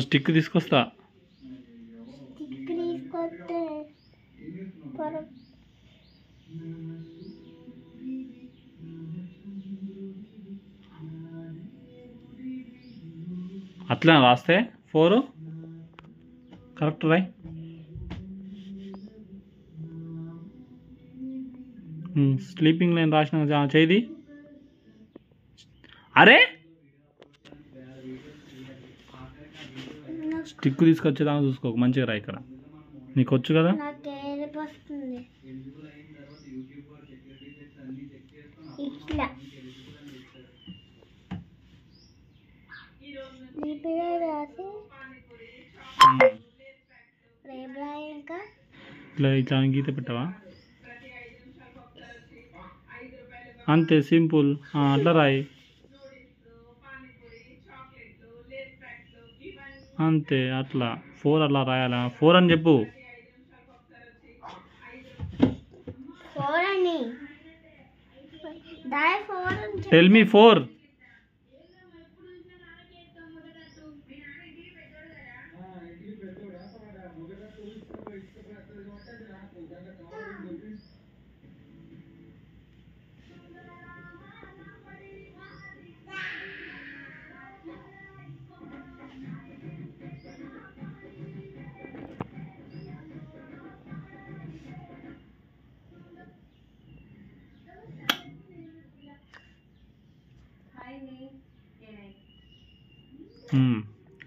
Stick తీసుకొస్తా. అట్లా రాస్తే 4 కరెక్ట్ రాయ్. స్లీపింగ్ లైన్ రాసిన చేది. అరే స్టిక్ తీసుకొచ్చేదాకా చూసుకోక మంచిగా రా. ఇక్కడ నీకు వచ్చు కదా. ఇట్లా ఇట్లా గీత పెట్టవా అంతే సింపుల్. అట్లా రాయి అంతే. అట్లా 4 అట్లా రాయాలా. 4 అని చెప్పు. Tell me 4.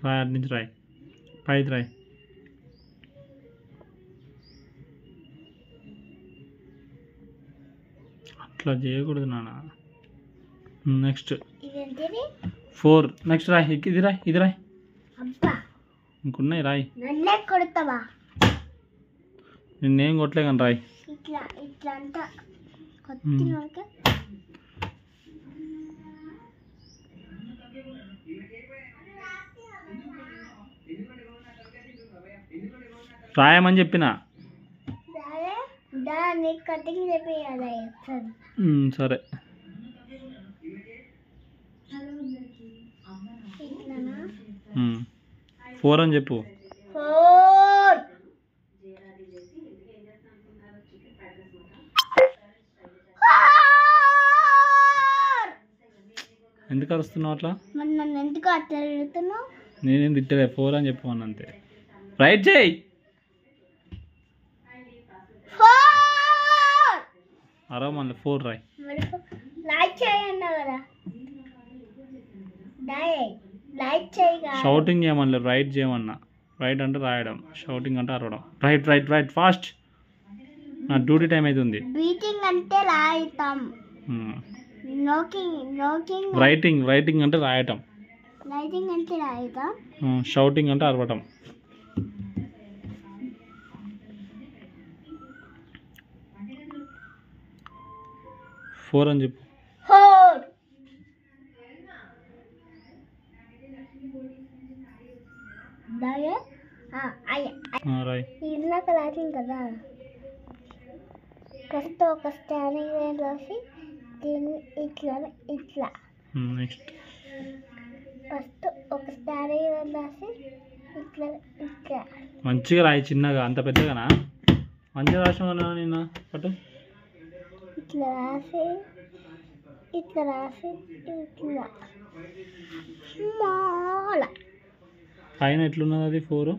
రాయి అటు నుంచి రాయి. 5 రాయి. అట్లా చేయకూడదు నాన్న. నెక్స్ట్ 4. నెక్స్ట్ రాయి. ఇది రాయి. ఇది రాయి. ఇంకున్నాయి రాయి. నిన్నేం కొట్టలే కానీ రాయి. రాయమని చెప్పిన. సరే 4 అని చెప్పు. ఎందుకు అరుస్తున్నావు అట్లా? నేనేం తిట్టలే. 4 అని చెప్పు అని అంతే. రైట్ చేయి. అరవ మళ్ళీ 4 రాయి. షౌటింగ్ చేయమని రైట్ చేయమన్నా. రైట్ అంటే రాయడం, షౌటింగ్ అంటే అరవడం. Right right right fast. నా డ్యూటీ టైం అవుతుంది. రైటింగ్ రైటింగ్ అంటే రాయటం. షౌటింగ్ అంటే అరవటం. ఫోర్ అని చెప్పు. ఇందాక రాసింది కదా, ఫస్ట్ ఒక స్టాండింగ్ లైన్ రాసి దీన్ని ఇట్లా ఇట్లా. నెక్స్ట్ ఫస్ట్ ఒక స్టాండింగ్ లైన్ రాసి ఇట్లా ఇట్లా. మంచిగా రాయి. చిన్నగా అంత పెద్దగానా? మంచిగా రాసినా నేను పట్టు. ఇట్లా రాసి ఇట్లా రాసి ఇట్లా స్మాల్. పైన ఎట్లున్నది అది 4?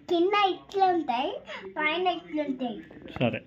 కింద ఇట్లా ఉంటాయి, పైన ఇట్లా ఉంటాయి. సరే.